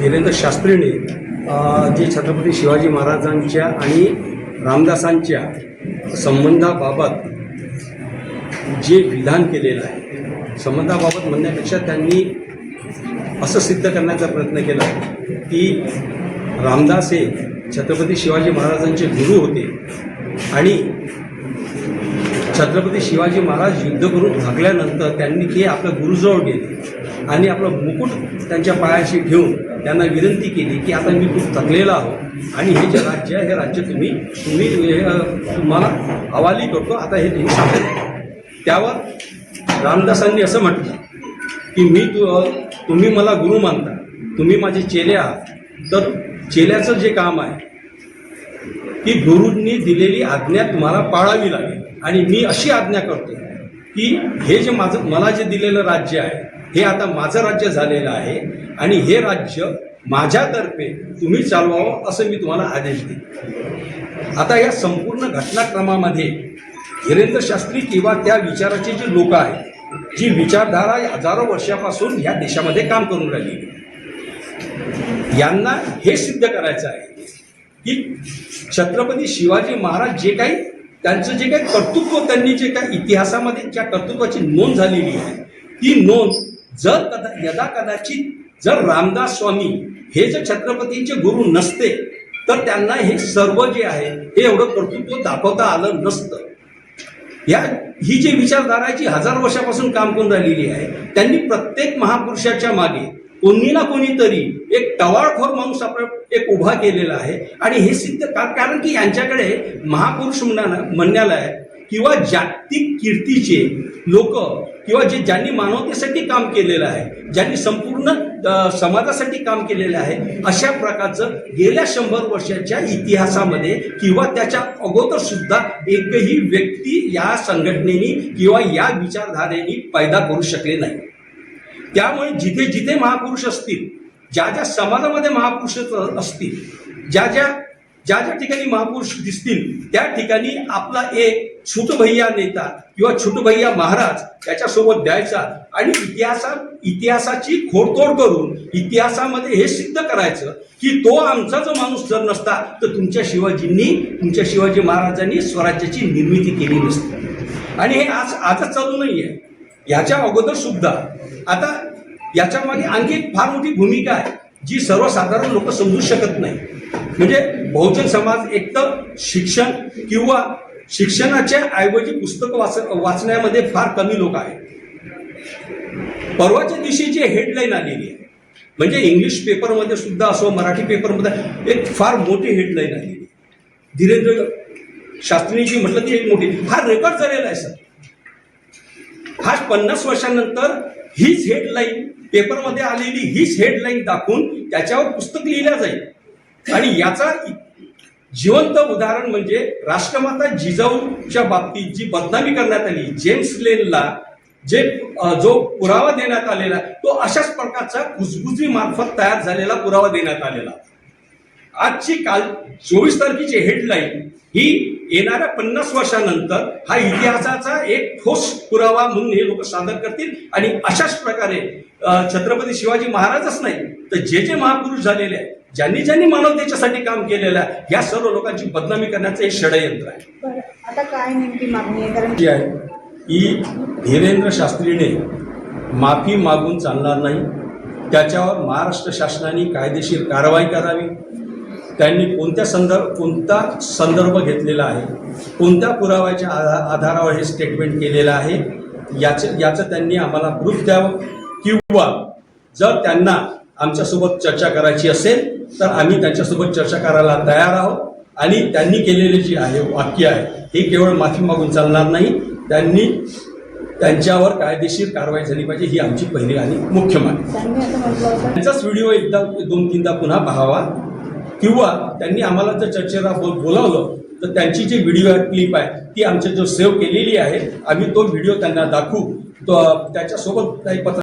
धीरेंद्र शास्त्रीने जे छत्रपती शिवाजी महाराजांच्या आणि रामदासांच्या संबंधाबाबत जे विधान केलेलं आहे, संबंधाबाबत म्हणण्यापेक्षा त्यांनी असं सिद्ध करण्याचा प्रयत्न केला की रामदास हे छत्रपती शिवाजी महाराजांचे गुरु होते आणि छत्रपती शिवाजी महाराज युद्ध करून थकल्यानंतर त्यांनी ते आपल्या गुरुजवळ गेले आणि आपलं मुकुट त्यांच्या पायाशी ठेवून त्यांना विनंती केली की आता मी खूप थकलेला आहो आणि हे जे राज्य आहे हे राज्य तुम्हाला हवाली करतो, आता हे तुम्ही सांगा. त्यावर रामदासांनी असं म्हटलं की तुम्ही मला गुरु मानता, तुम्ही माझे चेले आहात, तर चेल्याचं जे काम आहे की गुरूंनी दिलेली आज्ञा तुम्हाला पाळावी लागेल आणि मी अशी आज्ञा करतो की हे जे मला जे दिलेलं राज्य आहे हे आता माझं राज्य झालेलं आहे आणि हे राज्य माझ्यातर्फे तुम्ही चालवावं असं मी तुम्हाला आदेश देईन. आता या संपूर्ण घटनाक्रमामध्ये धीरेंद्र शास्त्री किंवा त्या विचाराचे जे लोक आहेत, जी विचारधारा हजारो वर्षापासून ह्या देशामध्ये काम करून राहिली, यांना हे सिद्ध करायचं आहे की छत्रपती शिवाजी महाराज जे काही त्यांचं जे काही कर्तृत्व, त्यांनी जे काही इतिहासामध्ये ज्या कर्तृत्वाची नोंद झालेली आहे ती नोंद जर कदाचित जर रामदास स्वामी हे जर छत्रपतींचे गुरु नसते तर त्यांना हे सर्व जे आहे हे एवढं कर्तृत्व दाखवता आलं नसतं. ही जी विचारधारा आहे जी हजारो वर्षापासून काम करून राहिलेली आहे, त्यांनी प्रत्येक महापुरुषाच्या मागे कोणी ना कोणीतरी एक टवाळखोर माणूस आपण एक उभा केलेला आहे आणि हे सिद्ध कारण की यांच्याकडे महापुरुष म्हणण्याला किंवा जागतिक कीर्तीचे लोक किंवा ज्यांनी मानवतेसाठी काम केलेलं आहे, ज्यांनी संपूर्ण समाजासाठी काम केलेलं आहे, अशा प्रकारचं गेल्या 100 वर्षाच्या इतिहासामध्ये किंवा त्याच्या अगोदर सुद्धा एकही व्यक्ती या संघटनेनी किंवा या विचारधारेने पैदा करू शकले नाही. त्यामुळे जिथे जिथे महापुरुष असतील, ज्या ज्या समाजामध्ये महापुरुष असतील, ज्या ज्या ठिकाणी महापुरुष दिसतील त्या ठिकाणी आपला एक छोटू भैया नेता किंवा छोटू भैया महाराज त्याच्यासोबत द्यायचा आणि इतिहासाची खोडतोड करून इतिहासामध्ये हे सिद्ध करायचं की तो आमचा जो माणूस जर नसता तर तुमच्या शिवाजी महाराजांनी स्वराज्याची निर्मिती केली नसती. आणि हे आजच चालू नाही आहे, याच्या अगोदर सुद्धा. आता याच्या मागे आणखी एक फार मोठी भूमिका आहे जी सर्वसाधारण लोक समजू शकत नाही. म्हणजे बहुजन समाज एक तर शिक्षण किंवा शिक्षणाच्या ऐवजी पुस्तक वाचण्यामध्ये फार कमी लोक आहेत. परवाच्या दिवशी जी हेडलाईन आलेली आहे, म्हणजे इंग्लिश पेपरमध्ये सुद्धा असो, मराठी पेपरमध्ये एक फार मोठी हेडलाईन आलेली आहे. धीरेंद्र शास्त्रींची म्हटलं ती एक मोठी, हा रेकॉर्ड झालेला आहे सर. हा 50 वर्षांनंतर हीच हेडलाईन पेपरमध्ये आलेली हीच हेडलाईन दाखवून त्याच्यावर पुस्तक लिहिलं जाईल. आणि याचा जिवंत उदाहरण म्हणजे राष्ट्रमाता जिजाऊच्या बाबतीत जी बदनामी करण्यात आली, जेम्स लेनला जो पुरावा देण्यात आलेला तो अशाच प्रकारचा कुजबुजी मार्फत तयार झालेला पुरावा देण्यात आलेला. आजची 24 तारखेची हेडलाईन ही येणाऱ्या 50 वर्षानंतर हा इतिहासाचा एक ठोस पुरावा म्हणून हे लोक सादर करतील. आणि अशाच प्रकारे छत्रपती शिवाजी महाराजच नाही तर जे महापुरुष झालेले आहेत, ज्यांनी मानवतेच्यासाठी काम केलेलं आहे, या सर्व लोकांची बदनामी करण्याचं हे षडयंत्र आहे. आता काय नेमकी मागणी आहे? कारण की धीरेंद्र शास्त्रीने माफी मागून चालणार नाही, त्याच्यावर महाराष्ट्र शासनाने कायदेशीर कारवाई करावी. त्यांनी कोणता संदर्भ घेतलेला आहे, कोणत्या पुराव्याच्या आधारावर हे स्टेटमेंट केलेलं आहे याचं त्यांनी आम्हाला प्रूफ द्यावं. किंवा जर त्यांना आमच्यासोबत चर्चा करायची असेल तर आम्ही त्यांच्यासोबत चर्चा करायला तयार आहोत. आणि त्यांनी केलेले जे आहे वाक्य आहे हे केवळ माफी मागून चालणार नाही, त्यांच्यावर कायदेशीर कारवाई झाली पाहिजे, ही आमची पहिली आणि मुख्य मागणी. त्यांचाच व्हिडिओ एकदा 2-3दा पुन्हा पाहावा किंवा त्यांनी आम्हाला जर चर्चेला बोलावलं तर त्यांची जी व्हिडिओ क्लिप आहे ती आमच्या जो सेव्ह केलेली आहे, आम्ही तो व्हिडिओ त्यांना दाखवू. त्याच्यासोबत काही पत्र